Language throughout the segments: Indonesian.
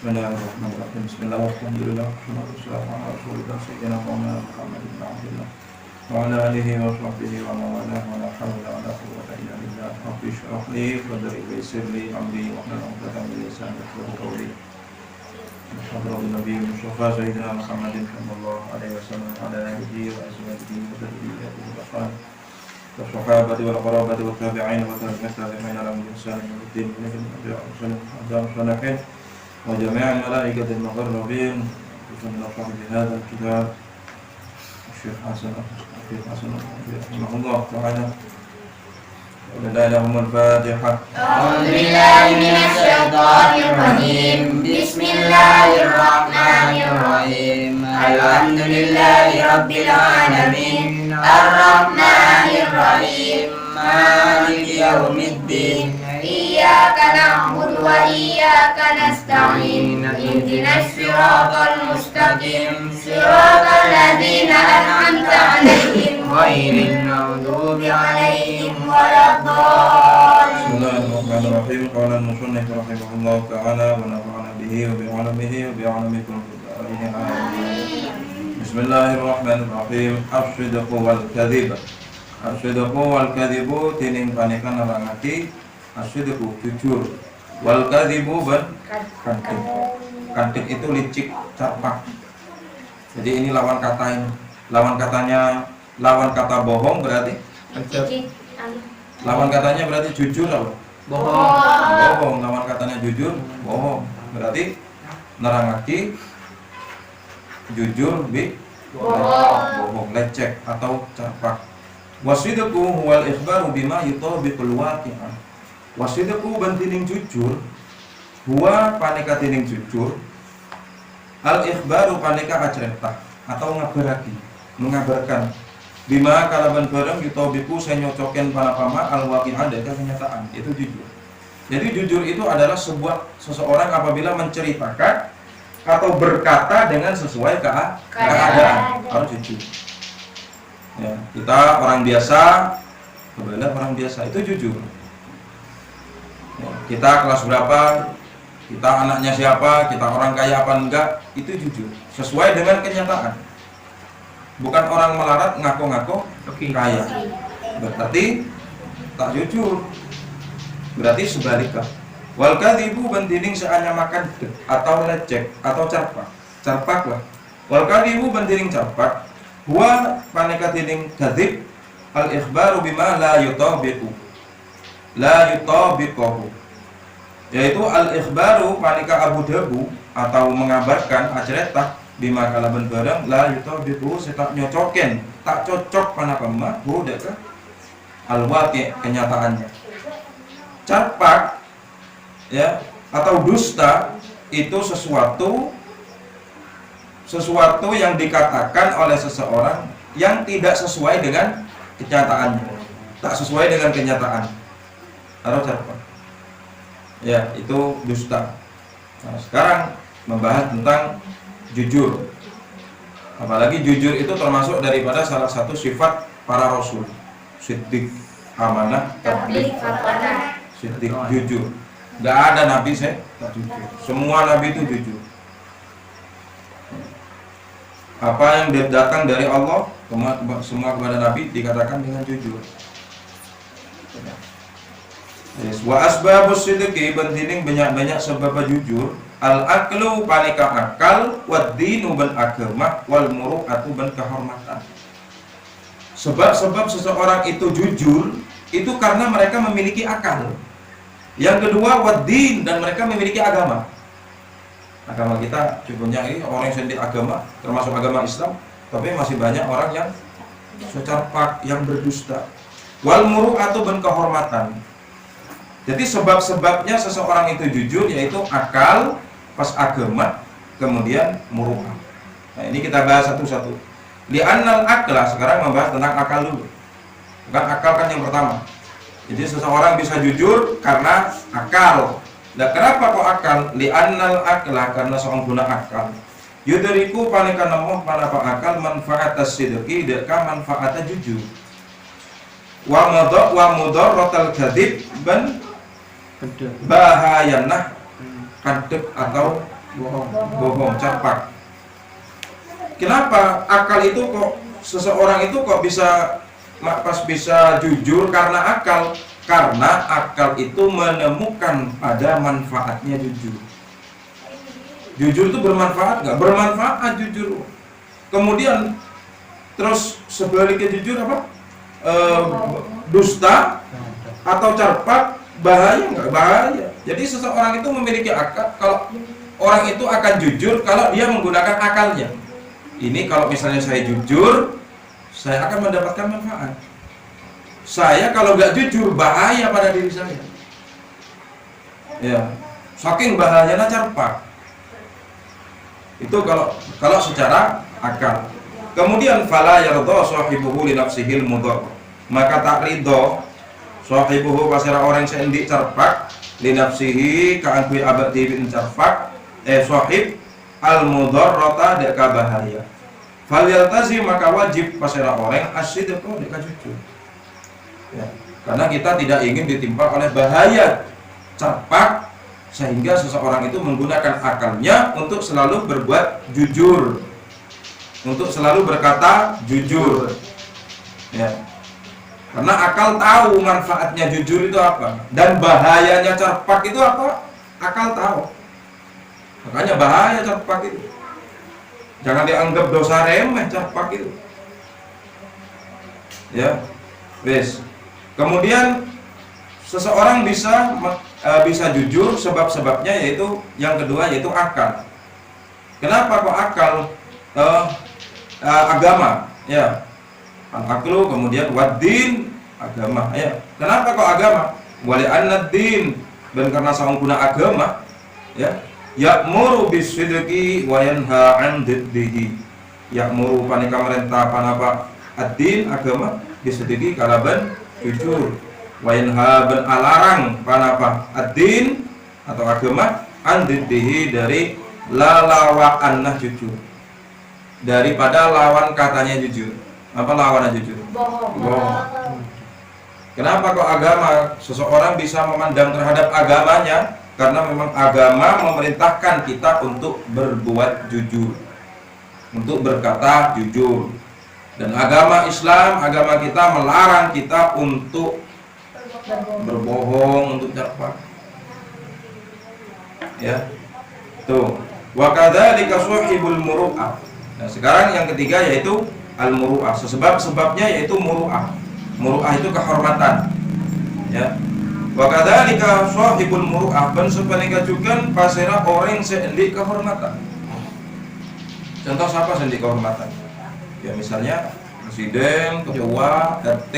Bismillahirrahmanirrahim. Bismillahirrahmanirrahim. Wassalamu ala rasulillah sayyidina Muhammad bin Abdullah wa ala alihi wa sahbihi wa man wala wa la hawla wa la quwwata illa billah. Rabbi shrah li sadri wa yassir li amri wa hlul 'uqdatam min lisani yafqahu qawli. Muhammadun nabiyyu mustafa sayyidina Muhammadin sallallahu alaihi wasallam wa ala alihi wa azwajihi wa dzurriyyatihi wa sahabati wal qarabati wa tabi'in wa tabi'in ala ihsan ila yaumil din wa jami'al malaikati al-muqarrabin wa bihadha al-kitab Syekh Hasan rahimahullah ta'ala. Al-Fatihah. A'udzu billahi minasy syaithanir rajim. Bismillahirrahmanirrahim. Alhamdulillahi rabbil alamin. Ar-Rahmanir Rahim. Maliki yaumiddin. Iyyaka na'budu wa iyyaka nasta'in. Ihdinas siratal mustaqim. Siratal ladzina an'amta 'alaihim ghairil maghdubi 'alaihim waladdallin. Bismillahirrahmanirrahim. Qala al-musannif rahimahullah ta'ala wa nafa'ana bihi wa bi 'ulamihi wa bi 'ulamikum Bismillahirrahmanirrahim. As-sidqu wal kadhib. As-sidqu wal kadhibu tining panikan narangake as-sidqu jujur, wal kadhibu kantik. Kantik itu licik, capak. Jadi ini lawan kata ini. Lawan kata bohong berarti lawan katanya berarti jujur apa? Bohong. Lawan katanya jujur, bohong. Berarti narangake jujur bohong, lecek atau capak. Wasidqu huwal ikhbaru bima yutabiqul waqi'ah. Wasidqu bantining jujur, huwa paneka tining jujur, al ikhbaru paneka acerita atau mengabarkan bima kalaban bareng yutabiqu saya nyocoken panapama al waqi'ah dari kenyataan, itu jujur. Jadi jujur itu adalah seseorang apabila menceritakan atau berkata dengan sesuai keadaan, harus jujur. Ya, kita orang biasa, kebetulan orang biasa itu jujur. Ya, kita kelas berapa, kita anaknya siapa, kita orang kaya apa enggak, itu jujur. Sesuai dengan kenyataan. Bukan orang melarat ngaku-ngaku kaya. Berarti tak jujur. Berarti sebaliknya. Wal kadhibu bantining seanya makan atau lecek atau carpak lah. Wal kadhibu bantining carpak, huwa paneka tining kadhib al ikhbaru bima la yutabiqu. Yaitu al ikhbaru paneka abu dabu atau mengabarkan acerita bima kalaban barang la yutabiqu setak nyocoken, tak cocok panapama budaka al waqi' kenyataannya. Carpak ya atau dusta itu sesuatu yang dikatakan oleh seseorang yang tidak sesuai dengan kenyataannya, tak sesuai dengan kenyataan. Atau carpak ya itu dusta. Nah, sekarang membahas tentang jujur. Apalagi jujur itu termasuk daripada salah satu sifat para rasul. Siddiq, amanah, tabligh, siddiq, jujur. Gak ada nabi tak jujur. Semua nabi itu jujur. Apa yang datang dari Allah semua kepada nabi dikatakan dengan jujur. Wa asbabus sidqi bantining banyak-banyak sebab jujur. Al aklu paneka akal, wad dinu ban agama, wal muru'atu ban kehormatan. Sebab-sebab seseorang itu jujur itu karena mereka memiliki akal. Yang kedua wad din, dan mereka memiliki agama. Agama kita contohnya ini orang yang sendiri agama, termasuk agama Islam, tapi masih banyak orang yang secarpak, yang berdusta. Wal muru'atu ban kehormatan. Jadi sebab-sebabnya seseorang itu jujur yaitu akal, pas agama, kemudian muru'ah. Nah, ini kita bahas satu-satu. Li'annal akla, sekarang membahas tentang akal dulu. Bukan akal kan yang pertama. Jadi seseorang bisa jujur karena akal. Nah, kenapa kok akal? Li'annal akla, karena seorang guna akal. Yudhariku paneka nemoh panapa akal manfaatas sidqi deka manfaatnya jujur. Wa mudarratal kadhib ban bahayanah kadhib atau bohong, cerpak. Kenapa akal itu kok seseorang itu kok bisa jujur karena akal? Karena akal itu menemukan pada manfaatnya jujur. Jujur itu bermanfaat nggak? Bermanfaat jujur. Kemudian terus sebaliknya jujur apa? Dusta atau cerpak, bahaya nggak? Bahaya. Jadi seseorang itu memiliki akal. Kalau orang itu akan jujur kalau dia menggunakan akalnya. Ini kalau misalnya saya jujur, saya akan mendapatkan manfaat. Saya kalau nggak jujur, bahaya pada diri saya. Ya, saking bahayanya cerpak. Itu kalau secara akal. Kemudian fala yarda sahibuhu li nafsihil mudhar. Maka tak ridho sahibuhu pasira orang sendi cerpak li nafsihi ka'angkui abadi bin cerpak sahib al mudarrata deka bahaya. Fal yaltazi maka wajib pasira orang asyidqu deka jujur. Ya, karena kita tidak ingin ditimpa oleh bahaya cerpak sehingga seseorang itu menggunakan akalnya untuk selalu berbuat jujur, untuk selalu berkata jujur. Ya. Karena akal tahu manfaatnya jujur itu apa dan bahayanya cerpak itu apa, akal tahu. Makanya bahaya cerpak itu. Jangan dianggap dosa remeh cerpak itu. Ya, wes. Kemudian seseorang bisa jujur sebab-sebabnya yaitu yang kedua yaitu akal. Kenapa kok akal? Agama, ya. Al-aqlu kemudian waddin, agama, ya. Kenapa kok agama? Wali annad-din, dan karena saungkuna agama, ya. Ya'muru bis-sidqi wa yanha 'an diddihi. Ya'muru panika merintah panapa ad-din agama bis-sidqi kalaban jujur. Wa yanha ben alarang panapa ad-din atau agama an diddihi dari lalawa annah jujur. Daripada lawan katanya jujur. Apa lawannya jujur? Bohong. Kenapa kok agama? Seseorang bisa memandang terhadap agamanya karena memang agama memerintahkan kita untuk berbuat jujur, untuk berkata jujur. Dan agama Islam, agama kita melarang kita untuk berbohong, untuk cerpak. Ya. Tuh. Wa kadzalika sahibul muru'ah. Nah, sekarang yang ketiga yaitu al-muru'ah. Sebab-sebabnya yaitu muru'ah. Muru'ah itu kehormatan. Ya. Wa kadzalika sahibul muru'ah ban sepanika juga pasera orang sendi kehormatan. Contoh siapa sendi kehormatan? Ya misalnya presiden, ketua, RT,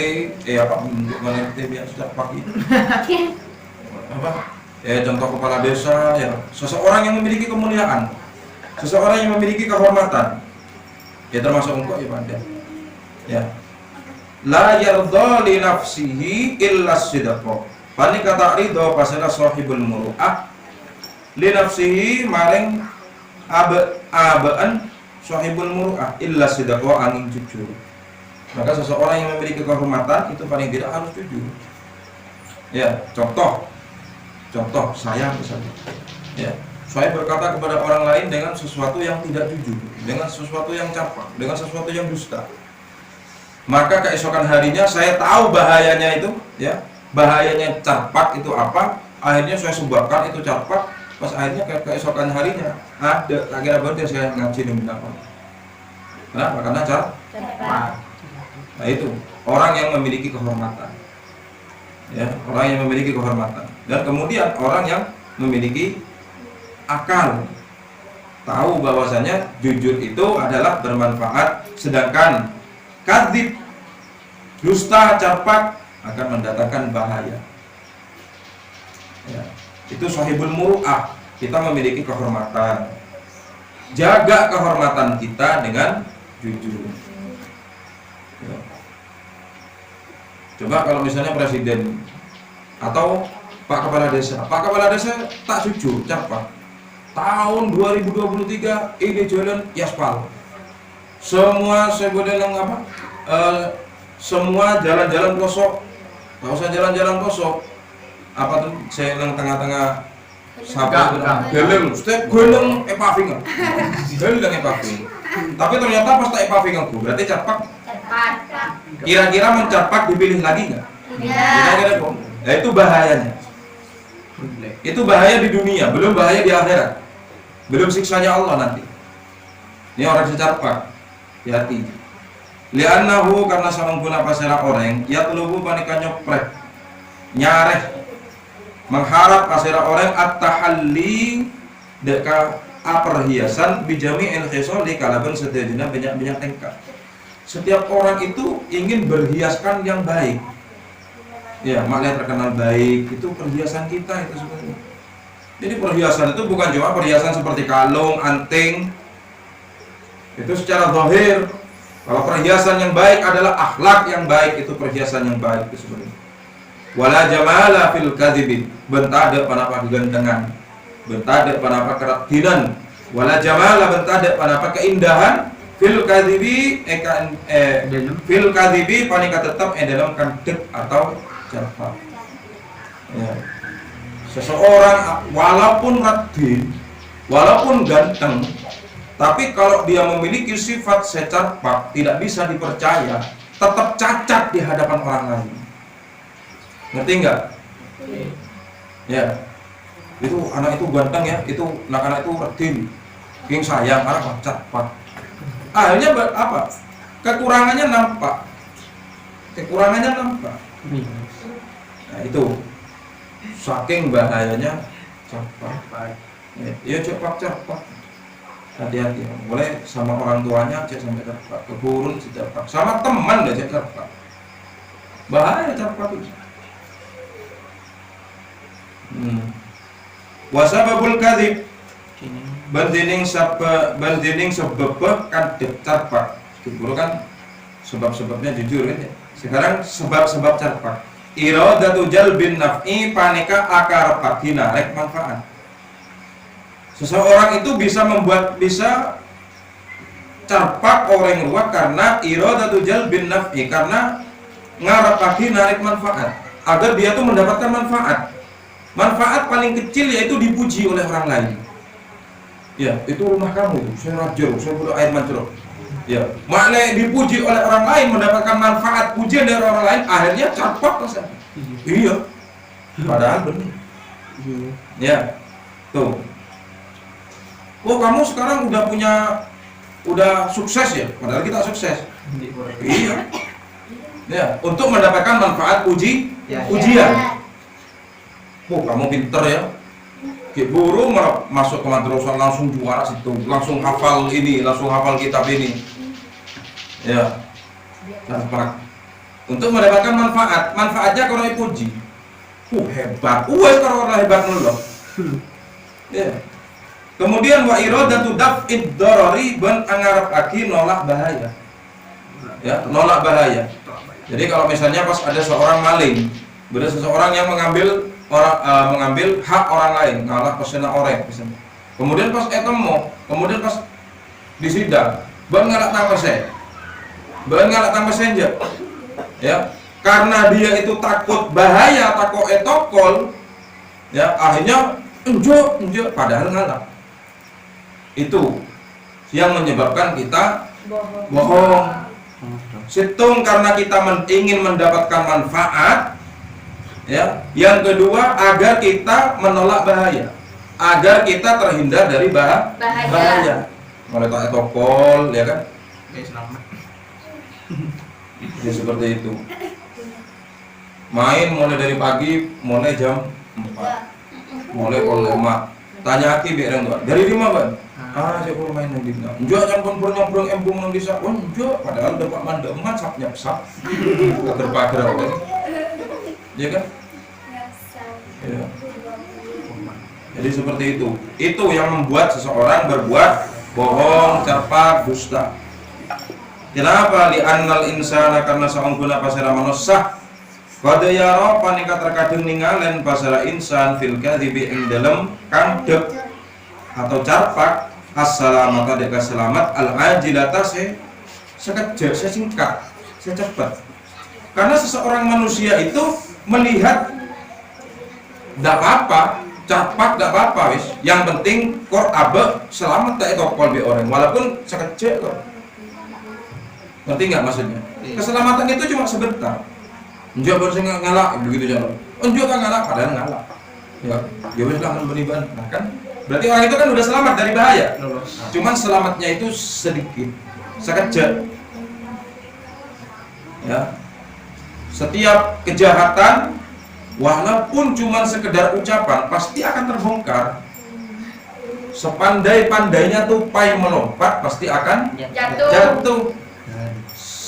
apa untuk RT biasa pagi. Apa? Contoh kepala desa, ya seseorang yang memiliki kemuliaan, seseorang yang memiliki kehormatan. Ya termasuk engkau ya Pak. Ya. La yardha li nafsihi illa sidqa. Pani kata ridho pasala sahibul muru'ah li nafsihi maring abaan sahibul muru'ah illa sidqa angin jujur. Maka seseorang yang memiliki kehormatan itu paling tidak harus jujur. Ya, contoh saya misalnya. Ya, saya berkata kepada orang lain dengan sesuatu yang tidak jujur, dengan sesuatu yang cerpak, dengan sesuatu yang dusta. Maka keesokan harinya saya tahu bahayanya itu, ya. Bahayanya cerpak itu apa? Akhirnya saya sebabkan itu cerpak. Pas akhirnya keesokan harinya ada lagi abad saya ngaji di apa? Kenapa? Karena cerpak. Nah itu orang yang memiliki kehormatan. Ya, orang yang memiliki kehormatan. Dan kemudian orang yang memiliki akal. Tahu bahwasanya jujur itu adalah bermanfaat, sedangkan kadzib, dusta, cerpak akan mendatangkan bahaya. Ya, itu sahibul muru'ah. Kita memiliki kehormatan. Jaga kehormatan kita dengan jujur. Ya. Coba kalau misalnya presiden atau Pak Kepala Desa tak jujur, cerpak. Tahun 2023 ini jalan aspal. Semua sebelum yang apa? Semua jalan-jalan kosong. Nggak usah jalan-jalan kosong. Apa tuh? Saya yang tengah-tengah Sabar geleng, setiap geleng epaving. Geleng epaving. Tapi ternyata pas tak epaving aku, berarti carpak. Kira-kira mencarpak dipilih lagi nggak? Kira-kira kok. Nah, itu bahayanya. Itu bahaya di dunia, belum bahaya di akhirat. Belum siksanya Allah nanti. Ini orang secarpak. Hati. Li'annahu karena sama guna pasara orang, ya telubu panika nyoprek. Nyareh mengharap pasara orang at-tahalli deka perhiasan bijami el khisali kalaban sedajana banyak-banyak tingkah. Setiap orang itu ingin berhiaskan yang baik. Ya, maknanya terkenal baik itu perhiasan kita itu sebenarnya. Jadi perhiasan itu bukan cuma perhiasan seperti kalung, anting. Itu secara zahir. Kalau perhiasan yang baik adalah akhlak yang baik, itu perhiasan yang baik itu sebenarnya. Wala jamala fil kadhibin, bentade panapa kegantengan, bentade panapa keratinan, wala jamala bentade panapa keindahan fil kadhibi fil kadhibi panika tetap dalam kandek atau carpak. Ya. Seseorang walaupun radin, walaupun ganteng, tapi kalau dia memiliki sifat secarpak, tidak bisa dipercaya, tetap cacat di hadapan orang lain. Ngerti nggak? Ya, itu anak itu ganteng ya, itu anak-anak itu radin, king sayang, anak cacat. Akhirnya apa? Kekurangannya nampak. Nah itu saking bahayanya capak. Ya capak. Hati-hati, boleh sama orang tuanya cek sampai capak, keburun capak, sama teman deh cek capak. Bahaya capak itu. Wasababul kadzib bandining sebab kan carpak. Dulu kan sebab-sebabnya jujur kan ya. Sekarang sebab-sebab carpak. Iradatu jalbin naf'i panika akar pakina rek manfaat. Seseorang itu bisa carpak orang luar karena iradatu jalbin naf'i, karena ngarepake narik manfaat agar dia tuh mendapatkan manfaat. Manfaat paling kecil yaitu dipuji oleh orang lain. Ya, itu rumah kamu, saya rajin, saya butuh air mancur. Ya, maknanya dipuji oleh orang lain, mendapatkan manfaat pujian dari orang lain, akhirnya carpak rasanya. Iya. Padahal benar. Ya. Tuh. Oh, kamu sekarang udah sukses ya? Padahal kita sukses. Iya. Ya, untuk mendapatkan manfaat pujian. Oh, kamu pinter ya. Kayak buru masuk ke madrasah langsung juara situ, langsung hafal ini, langsung hafal kitab ini. Ya. Carpak. Untuk mendapatkan manfaatnya kalau dipuji. Hebat. Kalau orang hebat loh. Ya. Kemudian wa iradatu daf'id darari ban angarepake nolak bahaya. Ya, nolak bahaya. Jadi kalau misalnya pas ada seorang maling, ada seseorang yang mengambil hak orang lain, ngalah pesena orang misalnya. Kemudian pas kemudian pas disidang, ban ngalak tambah senja. Ya, karena dia itu takut bahaya, takut etokol, ya akhirnya enjo padahal ngalah. Itu yang menyebabkan kita bohong. Situng karena kita ingin mendapatkan manfaat, ya. Yang kedua agar kita menolak bahaya, agar kita terhindar dari bahaya. Mulai tak etokol, ya kan? Selamat. Jadi seperti itu. Main mulai dari pagi, mulai jam 4, mulai pol 5. Tanya aki biar enggak. Dari 5 kan? Saya perlu main nanti. Enggak campur nyambrung embung nang desa. Enggak, padahal dapat mandeman sap nyap-sap. Terpager kan. Ya kan? Ya. Jadi seperti itu. Itu yang membuat seseorang berbuat bohong, carpak, dusta. Kenapa? Li'annal insana karena saungguna pasara manusia. Qad yara panika terkadang ningalen pasara insan fil kadhibi ing dalem kandhek atau carpak as-salamata deka selamat al-ajilata sekejap, sesingkat, secepat. Karena seseorang manusia itu melihat tidak apa-apa Capak gak apa-apa wis. Yang penting kor abe selamat tak tokol bi orang walaupun sekecil kok. Ngerti nggak maksudnya? Keselamatan itu cuma sebentar. Njok baru saya ngalak begitu jalan. Njok kan ngalak padahal ngalak. Ya wis lah beriban. Nah kan berarti orang itu kan udah selamat dari bahaya. Cuman selamatnya itu sedikit, sekejap. Ya. Setiap kejahatan walaupun cuma sekedar ucapan pasti akan terbongkar. Sepandai-pandainya tupai melompat pasti akan jatuh.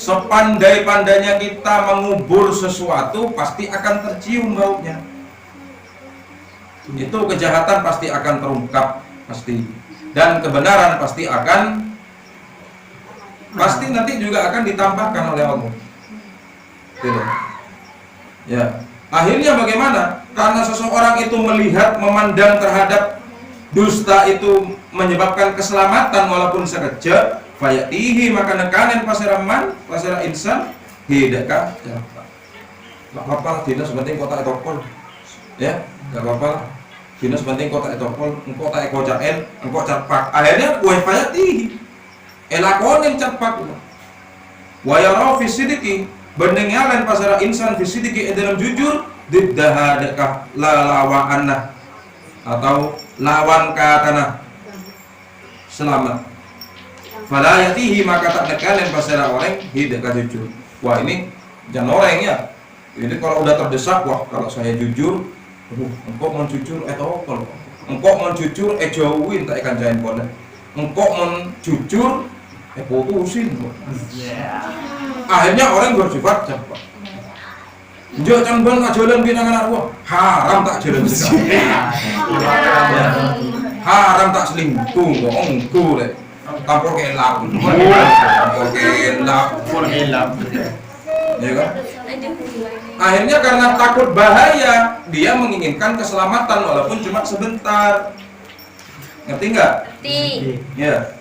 Sepandai-pandainya kita mengubur sesuatu pasti akan tercium baunya. Itu kejahatan pasti akan terungkap pasti. Dan kebenaran pasti nanti juga akan ditambahkan oleh Allah. Gitu. Ya. Akhirnya bagaimana? Karena seseorang itu melihat, memandang terhadap dusta itu menyebabkan keselamatan walaupun sekejap, fayatihi maka nekanen pasera insan hidakah siapa? Gak apa-apa, dinas penting kota etopol. Ya, gak apa-apa. Dinas penting kota etopol, engkau tak ekocaen, engkau carpak. Akhirnya gue fayatihi. Elakonin carpak. Wa yara fi sidiki bendengalan pasara insan fi sidiki dalam jujur diddahadakah lalawaanna atau lawan katana selamat. Falayatihi maka tak nekalen pasara orang hidakah jujur. Wah ini jangan orang ya. Ini kalau udah terdesak, wah kalau saya jujur, engkau mau jujur kalau engkau mau jujur jauhin tak ikan jain pada. Engkau mau jujur putusin. Akhirnya orang bersifat cepat. Jangan bang jalan binangan arwah haram tak jalan sekali. Haram tak selingkuh, engkau deh. Tampor kelap, ya kan? Akhirnya karena takut bahaya, dia menginginkan keselamatan walaupun cuma sebentar. Ngerti nggak? Ngerti. Ya.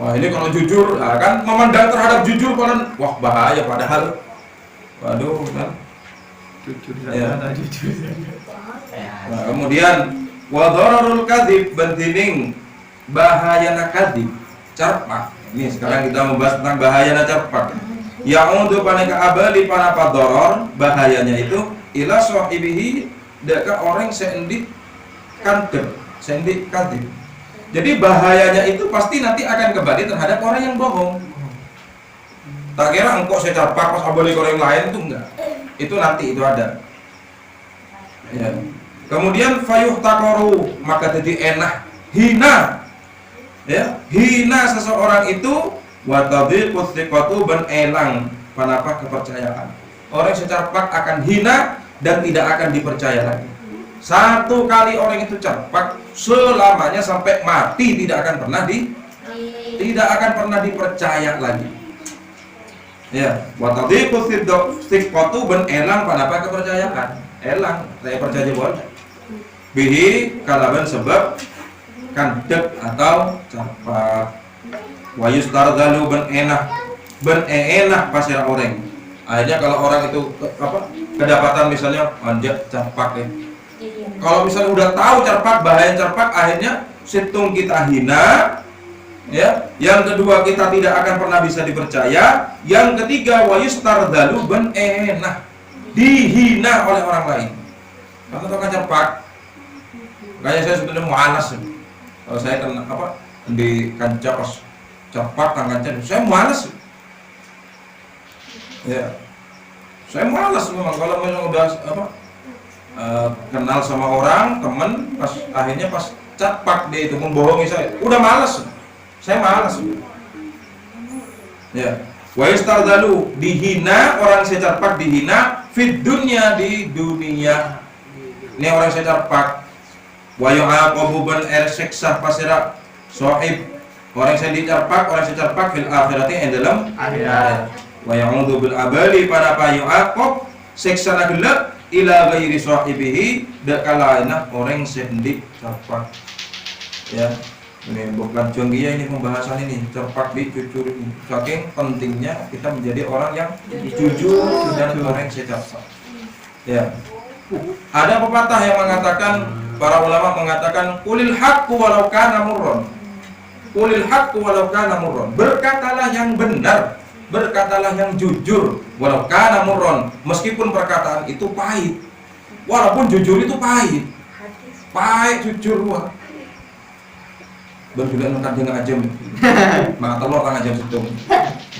Wah ini kalau jujur, nah kan memandang terhadap jujur kan, wah bahaya padahal. Waduh kan. Jujur saja, jujur saja. Nah, kemudian wadhararul kadzib bendining bahayana kadzib carpak. Ini sekarang kita membahas tentang bahayana carpak. Yang untuk paneka abali panapa doror bahayanya itu ila sahibihi deka orang seendik kandem, seendik kadzib. Jadi bahayanya itu pasti nanti akan kembali terhadap orang yang bohong. Tak kira engkau saya carpak pas abali orang lain itu enggak. Itu nanti itu ada. Ya. Kemudian fayuh takoru maka jadi enak hina. Ya, hina seseorang itu watadil pustiqatu ban elang panapa kepercayaan. Orang secarpak akan hina dan tidak akan dipercaya lagi. Satu kali orang itu carpak selamanya sampai mati tidak akan pernah dipercaya lagi. Ya, watadil pustiqatu ban elang panapa kepercayaan. Elang, saya percaya boleh. Bihi kalaban sebab kandek atau carpak. Wayus tardalu ben enak pasir orang. Akhirnya kalau orang itu kedapatan misalnya anjak carpak ya. Kalau misalnya udah tahu carpak bahaya carpak, akhirnya situng kita hina. Ya, yang kedua kita tidak akan pernah bisa dipercaya. Yang ketiga wayus tardalu ben enak dihina oleh orang lain. Kamu tahu kan carpak? Kayak saya sebetulnya muanas. Kalau saya kena di kancah pas cepat tangannya, saya malas. Ya, saya malas memang kalau memang udah kenal sama orang, teman, pas akhirnya pas cepat dia itu membohongi saya, udah malas. Saya malas. Ya, wa istardalu dihina orang saya cepat dihina fid dunya di dunia. Ini orang saya cepat. Wa yu'aqabu ban erseksa pasira sohib orang yang dicarpak fil akhirati yang dalam akhirat. Wa ya'udzu bil abali pada yu'aqab siksa gelap ila ghairi sahibihi dakalaina orang sendik carpak. Ya, ini bukan jonggia ini pembahasan ini carpak di jujur ini. Saking pentingnya kita menjadi orang yang jujur dan orang yang carpak. Ya. Ada pepatah yang mengatakan, para ulama mengatakan, qulil haqqu walau kana murran. Qulil haqqu walau kana murran. Berkatalah yang benar, berkatalah yang jujur, walau kana murran, meskipun perkataan itu pahit. Walaupun jujur itu pahit. Pahit jujur wah. Berjulan nangkat jeung ajem. Maka telur kang ajem sedung.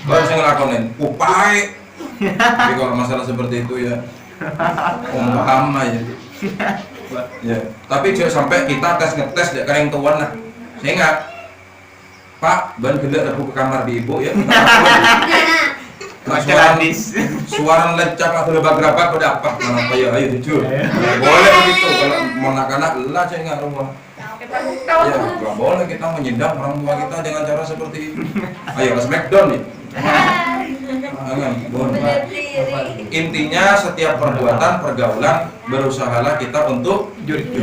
Kalau saya ngelakonin, pahit. Tapi kalau masalah seperti itu ya paham aja. Ya, tapi jangan sampai kita ngetes dek kareng tuan lah. Saya ingat, Pak, ban gendek aku ke kamar di ibu ya. Suara lecak atau lebak-lebak pada apa? Kenapa ya? Ayo jujur. Boleh begitu kalau mau anak-anak lah saya nggak rumah. Ya, nggak boleh kita menyidang orang tua kita dengan cara seperti ini. Ayo ke Smackdown nih. Intinya setiap perbuatan, pergaulan, berusahalah kita untuk jujur.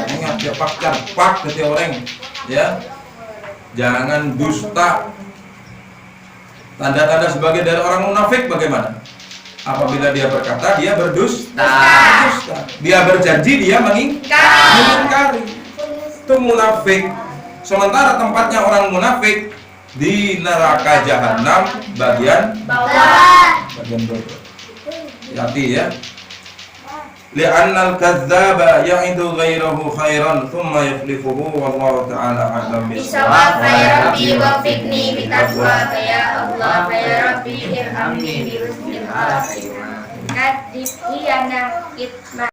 Ingat ya, pak setiap orang, ya. Jangan dusta. Tanda-tanda sebagai dari orang munafik bagaimana? Apabila dia berkata, dia berdusta. Dia berjanji, dia mengingkari. Itu munafik. Sementara tempatnya orang munafik di neraka jahanam bagian bawah. Hati ya. Li'annal kadzdzaba ya'idu ghairahu khairan thumma yukhlifuhu wallahu ta'ala a'lam bisawab. Ya Rabbi wafiqni bitaqwa, ya Allah, ya Rabbi irhamni bi husnil khatimah. Kadib hiyana itma